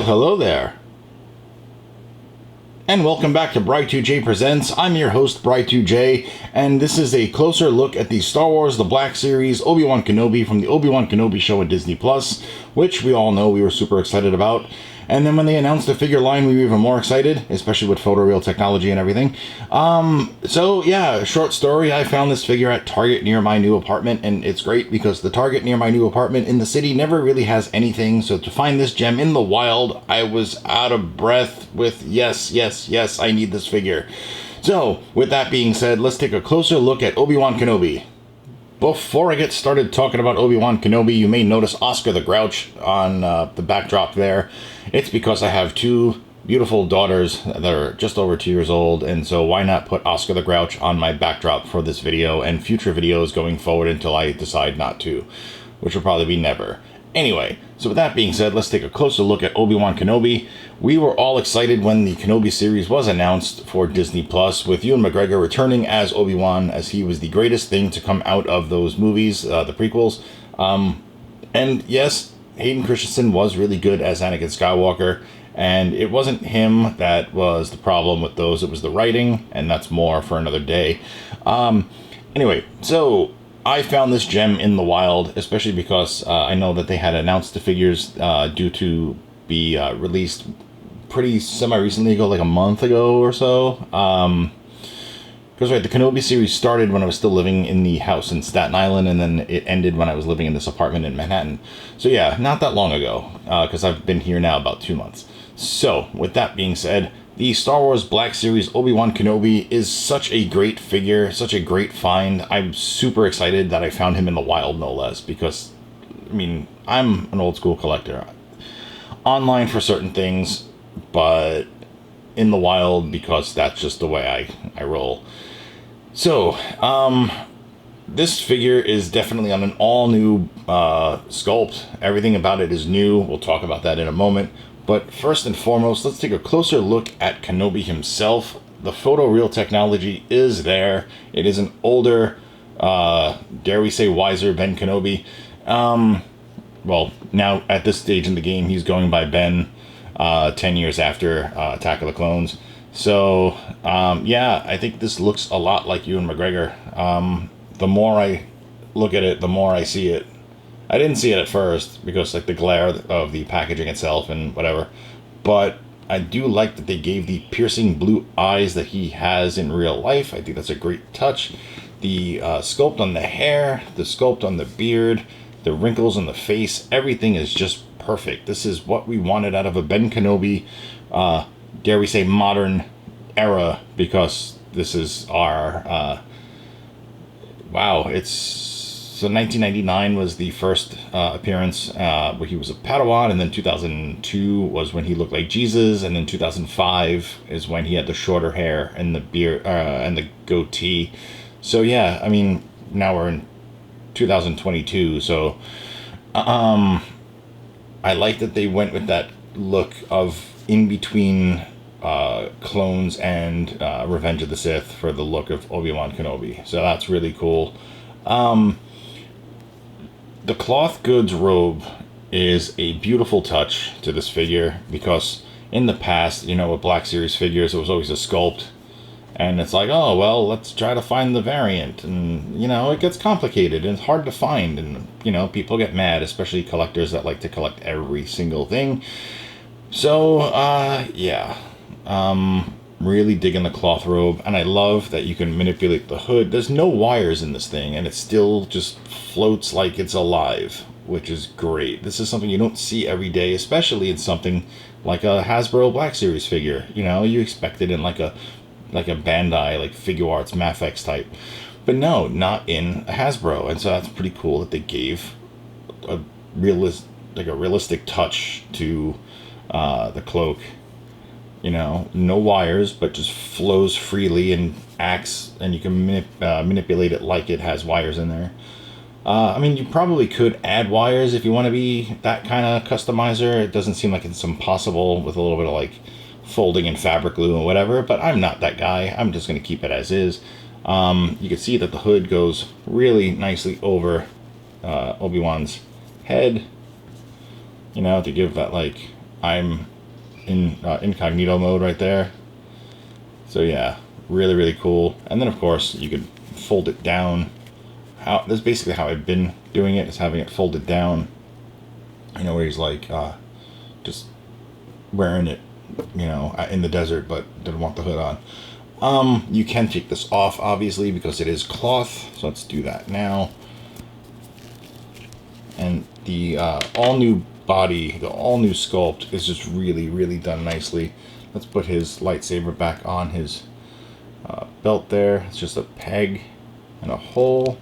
hello there. And welcome back to Bri2J Presents. I'm your host, Bri2J, and this is a closer look at the Star Wars The Black Series Obi-Wan Kenobi from the Obi-Wan Kenobi show on Disney+, which we all know we were super excited about. And then when they announced the figure line, we were even more excited, especially with photoreal technology and everything. So yeah, short story, I found this figure at Target near my new apartment, and it's great because the Target near my new apartment in the city never really has anything. So to find this gem in the wild, I was out of breath with yes, I need this figure. So with that being said, let's take a closer look at Obi-Wan Kenobi. Before I get started talking about Obi-Wan Kenobi, you may notice Oscar the Grouch on the backdrop there. It's because I have two beautiful daughters that are just over 2 years old, and so why not put Oscar the Grouch on my backdrop for this video and future videos going forward until I decide not to, which will probably be never. Anyway, so with that being said, let's take a closer look at Obi-Wan Kenobi. We were all excited when the Kenobi series was announced for Disney+, with Ewan McGregor returning as Obi-Wan, as he was the greatest thing to come out of those movies, the prequels. And yes, Hayden Christensen was really good as Anakin Skywalker, and it wasn't him that was the problem with those, it was the writing, and that's more for another day. Anyway, so I found this gem in the wild, especially because I know that they had announced the figures due to be released pretty semi-recently ago, like a month ago or so. Because right, the Kenobi series started when I was still living in the house in Staten Island, and then it ended when I was living in this apartment in Manhattan. So yeah, not that long ago, because I've been here now about 2 months. So, with that being said, the Star Wars Black Series Obi-Wan Kenobi is such a great figure, such a great find. I'm super excited that I found him in the wild, no less, because, I mean, I'm an old school collector. Online for certain things, but in the wild because that's just the way I roll. So, this figure is definitely on an all-new sculpt. Everything about it is new. We'll talk about that in a moment. But first and foremost, let's take a closer look at Kenobi himself. The photoreal technology is there. It is an older, dare we say wiser Ben Kenobi. Well, now at this stage in the game, he's going by Ben 10 years after Attack of the Clones. So, yeah, I think this looks a lot like Ewan McGregor. The more I look at it, the more I see it. I didn't see it at first because like the glare of the packaging itself and whatever, but I do like that they gave the piercing blue eyes that he has in real life. I think that's a great touch. The sculpt on the hair, the sculpt on the beard, the wrinkles on the face, everything is just perfect. This is what we wanted out of a Ben Kenobi, dare we say modern era, because this is our, wow, so 1999 was the first appearance where he was a Padawan, and then 2002 was when he looked like Jesus, and then 2005 is when he had the shorter hair and the beard and the goatee. So yeah, I mean, now we're in 2022, so I like that they went with that look of in between Clones and Revenge of the Sith for the look of Obi-Wan Kenobi. So that's really cool. The cloth goods robe is a beautiful touch to this figure, because in the past, you know, with Black Series figures, it was always a sculpt, and it's like, oh, well, let's try to find the variant, and, you know, it gets complicated, and it's hard to find, and, you know, people get mad, especially collectors that like to collect every single thing. So, yeah, really digging the cloth robe, and I love that you can manipulate the hood. There's no wires in this thing, and it still just floats like it's alive, which is great. This is something you don't see every day, especially in something like a Hasbro Black Series figure. You know, you expect it in like a Bandai, like Figure Arts, Mafex type, but no, not in a Hasbro. And so that's pretty cool that they gave a realistic touch to the cloak. You know, no wires, but just flows freely and acts, and you can manipulate it like it has wires in there. I mean, you probably could add wires if you want to be that kind of customizer. It doesn't seem like it's impossible with a little bit of like folding and fabric glue and whatever, but I'm not that guy. I'm just going to keep it as is. You can see that the hood goes really nicely over Obi-Wan's head, you know, to give that like I'm in incognito mode right there. So yeah, really, really cool. And then of course you could fold it down. This is basically how I've been doing it, is having it folded down. You know, where he's like just wearing it, you know, in the desert, but didn't want the hood on. You can take this off, obviously, because it is cloth. So let's do that now. And the all-new body, the all-new sculpt is just really, really done nicely. Let's put his lightsaber back on his belt there. It's just a peg and a hole,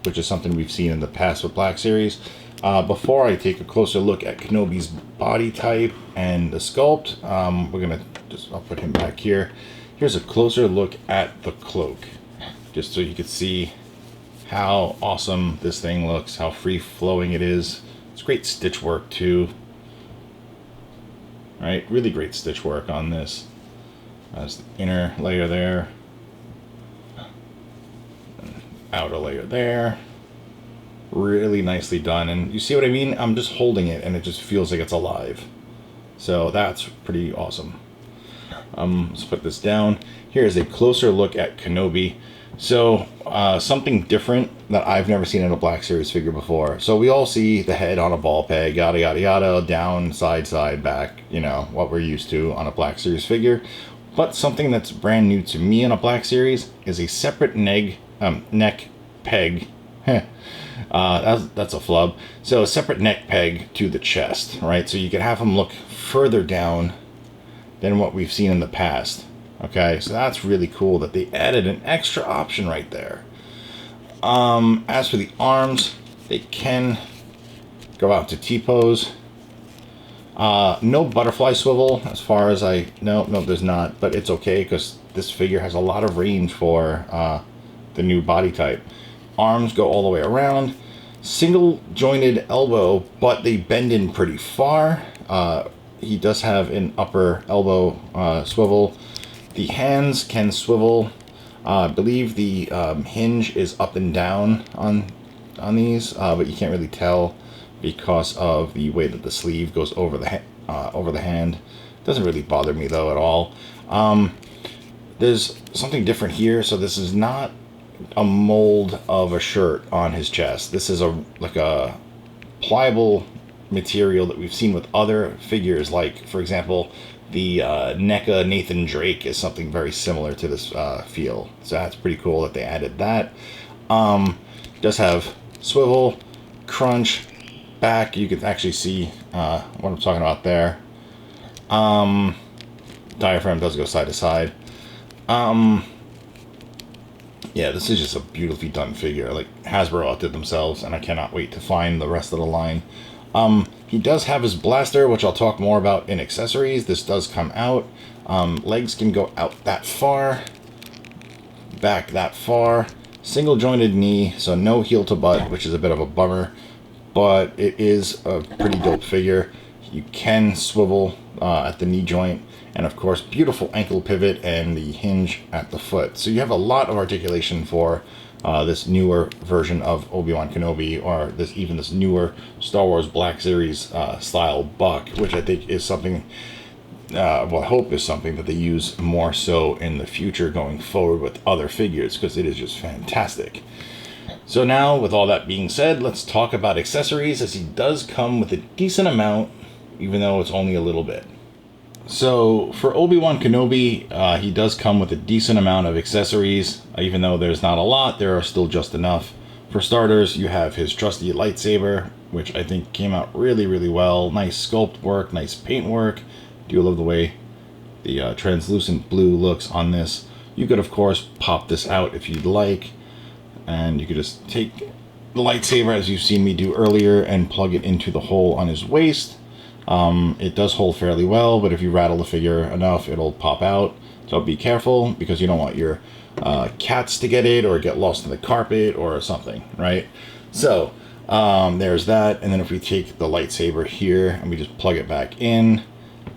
which is something we've seen in the past with Black Series. Before I take a closer look at Kenobi's body type and the sculpt, I'll put him back here. Here's a closer look at the cloak, just so you can see how awesome this thing looks, how free-flowing it is. It's great stitch work too. Right, really great stitch work on this. That's the inner layer there, outer layer there. Really nicely done, and you see what I mean? I'm just holding it and it just feels like it's alive. So that's pretty awesome. Let's put this down. Here's a closer look at Kenobi. So something different that I've never seen in a Black Series figure before. So we all see the head on a ball peg, yada yada yada, down, side, back, you know, what we're used to on a Black Series figure. But something that's brand new to me in a Black Series is a separate neck peg. That's a flub. So a separate neck peg to the chest, right? So you can have him look further down than what we've seen in the past. Okay, so that's really cool that they added an extra option right there. As for the arms, they can go out to T-pose. No butterfly swivel, as far as I know. No, there's not, but it's okay because this figure has a lot of range for the new body type. Arms go all the way around. Single jointed elbow, but they bend in pretty far. He does have an upper elbow swivel. The hands can swivel. I believe the hinge is up and down on these, but you can't really tell because of the way that the sleeve goes over the hand. Doesn't really bother me though at all. There's something different here. So this is not a mold of a shirt on his chest. This is like a pliable material that we've seen with other figures, like for example the NECA Nathan Drake is something very similar to this feel. So that's pretty cool that they added that. Does have swivel, crunch, back. You can actually see what I'm talking about there. Diaphragm does go side to side. Yeah, this is just a beautifully done figure. Like, Hasbro outdid themselves, and I cannot wait to find the rest of the line. He does have his blaster, which I'll talk more about in accessories. This does come out. Legs can go out that far, back that far. Single jointed knee, so no heel to butt, which is a bit of a bummer, but it is a pretty dope figure. You can swivel at the knee joint, and of course beautiful ankle pivot and the hinge at the foot. So you have a lot of articulation for this newer version of Obi-Wan Kenobi, or this newer Star Wars Black Series style buck, which I think is something, well, I hope is something that they use more so in the future going forward with other figures, because it is just fantastic. So now, with all that being said, let's talk about accessories, as he does come with a decent amount, even though it's only a little bit. So for Obi-Wan Kenobi, he does come with a decent amount of accessories. Even though there's not a lot, there are still just enough. For starters, you have his trusty lightsaber, which I think came out really, really well. Nice sculpt work, nice paint work. Do love the way the translucent blue looks on this. You could, of course, pop this out if you'd like, and you could just take the lightsaber, as you've seen me do earlier, and plug it into the hole on his waist. It does hold fairly well, but if you rattle the figure enough, it'll pop out. So be careful, because you don't want your cats to get it or get lost in the carpet or something, right? So there's that. And then if we take the lightsaber here and we just plug it back in,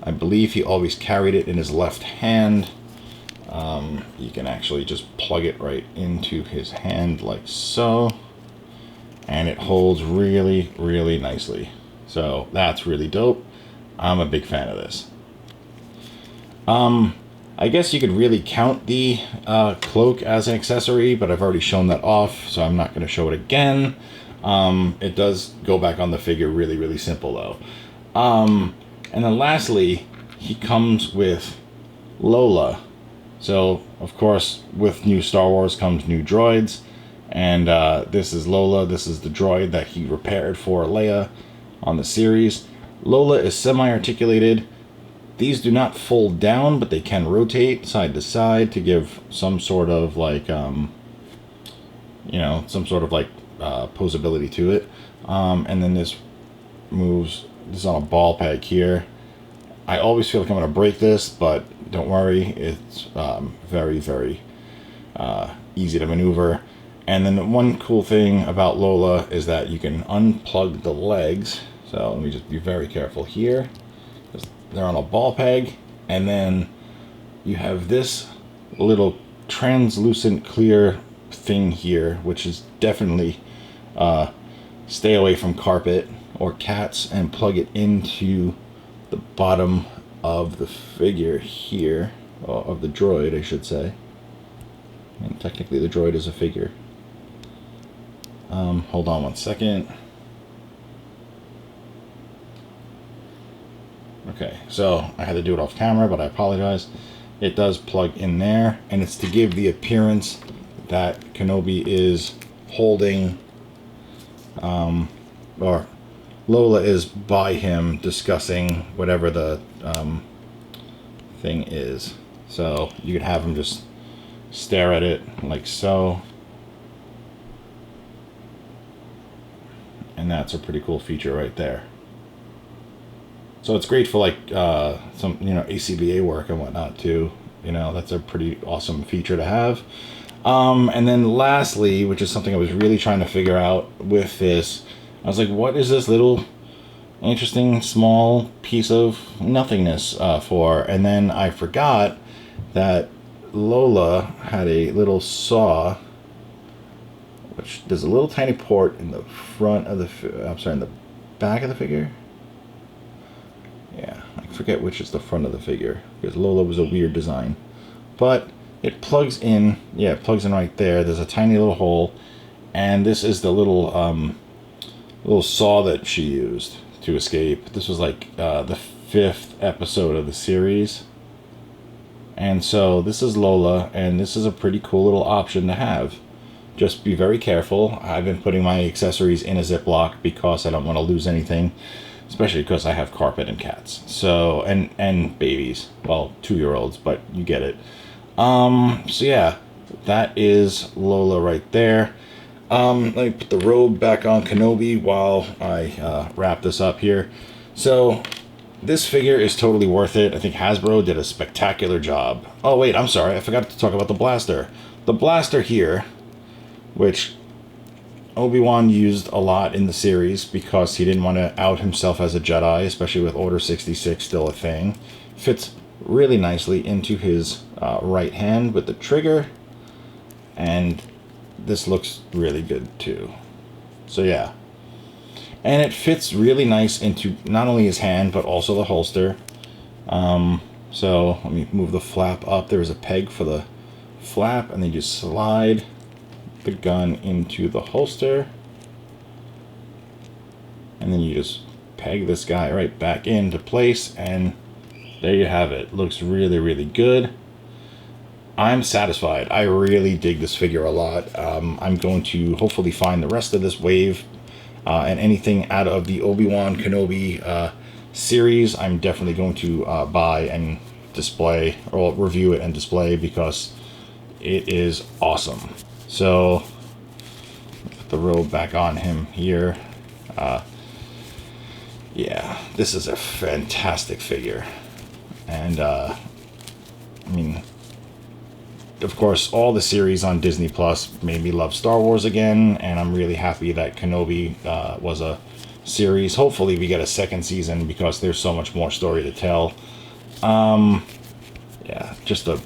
I believe he always carried it in his left hand. You can actually just plug it right into his hand like so, and it holds really, really nicely. So that's really dope. I'm a big fan of this. I guess you could really count the cloak as an accessory, but I've already shown that off, so I'm not going to show it again. It does go back on the figure really, really simple, though. And then lastly, he comes with Lola. So, of course, with new Star Wars comes new droids. And this is Lola. This is the droid that he repaired for Leia on the series. Lola is semi-articulated. These do not fold down, but they can rotate side to side to give some sort of like, some sort of like posability to it. And then this moves. This is on a ball peg here. I always feel like I'm going to break this, but don't worry. It's very, very easy to maneuver. And then the one cool thing about Lola is that you can unplug the legs. So let me just be very careful here. They're on a ball peg, and then you have this little translucent clear thing here, which is definitely stay away from carpet or cats, and plug it into the bottom of the figure here, of the droid, I should say. And technically the droid is a figure. Hold on one second. Okay, so I had to do it off camera, but I apologize. It does plug in there, and it's to give the appearance that Kenobi is holding, or Lola is by him discussing whatever the thing is. So you could have him just stare at it like so. And that's a pretty cool feature right there. So it's great for like some ACBA work and whatnot too. That's a pretty awesome feature to have. And then lastly, which is something I was really trying to figure out with this, I was like, what is this little interesting small piece of nothingness for? And then I forgot that Lola had a little saw, which there's a little tiny port in the front of in the back of the figure. Yeah, I forget which is the front of the figure, because Lola was a weird design. But it plugs in, yeah, it plugs in right there. There's a tiny little hole, and this is the little saw that she used to escape. This was like the 5th episode of the series. And so this is Lola, and this is a pretty cool little option to have. Just be very careful. I've been putting my accessories in a Ziploc because I don't want to lose anything. Especially because I have carpet and cats. So, and babies. Well, 2-year-olds, but you get it. So yeah, that is Lola right there. Let me put the robe back on Kenobi while I wrap this up here. So, this figure is totally worth it. I think Hasbro did a spectacular job. Oh wait, I'm sorry, I forgot to talk about the blaster. The blaster here, which Obi-Wan used a lot in the series because he didn't want to out himself as a Jedi, especially with Order 66 still a thing. Fits really nicely into his right hand with the trigger, and this looks really good too. So yeah, and it fits really nice into not only his hand but also the holster. So let me move the flap up. There's a peg for the flap, and then you slide the gun into the holster, and then you just peg this guy right back into place, and there you have it. Looks really, really good. I'm satisfied. I really dig this figure a lot. I'm going to hopefully find the rest of this wave and anything out of the Obi-Wan Kenobi series. I'm definitely going to buy and display, or review it and display, because it is awesome. So, put the robe back on him here. Yeah, this is a fantastic figure. And, I mean, of course, all the series on Disney Plus made me love Star Wars again, and I'm really happy that Kenobi was a series. Hopefully we get a second season, because there's so much more story to tell. Yeah, just a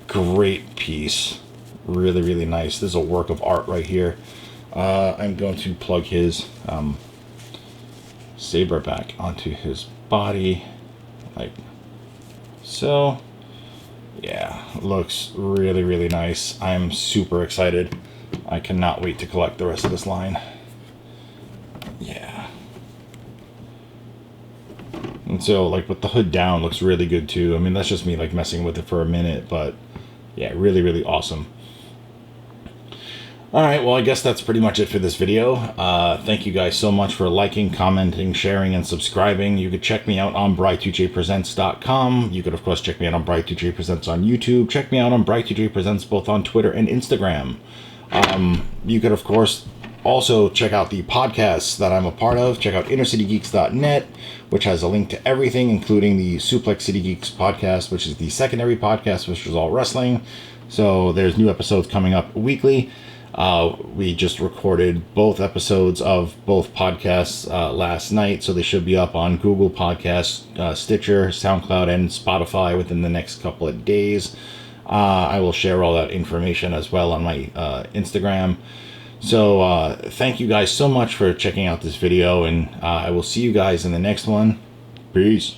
great piece. Really, really nice. This is a work of art right here. I'm going to plug his saber back onto his body, like so. Yeah, looks really, really nice. I'm super excited. I cannot wait to collect the rest of this line. Yeah. And so, like, with the hood down, looks really good, too. I mean, that's just me, like, messing with it for a minute, but, yeah, really, really awesome. Alright, well, I guess that's pretty much it for this video. Thank you guys so much for liking, commenting, sharing, and subscribing. You could check me out on Bri2JPresents.com. You could, of course, check me out on Bri2J Presents on YouTube. Check me out on Bri2J Presents both on Twitter and Instagram. You could, of course, also check out the podcasts that I'm a part of. Check out InnerCityGeeks.net, which has a link to everything, including the Suplex City Geeks podcast, which is the secondary podcast, which is all wrestling. So there's new episodes coming up weekly. We just recorded both episodes of both podcasts last night, so they should be up on Google Podcasts, Stitcher, SoundCloud, and Spotify within the next couple of days. I will share all that information as well on my Instagram. So thank you guys so much for checking out this video, and I will see you guys in the next one. Peace.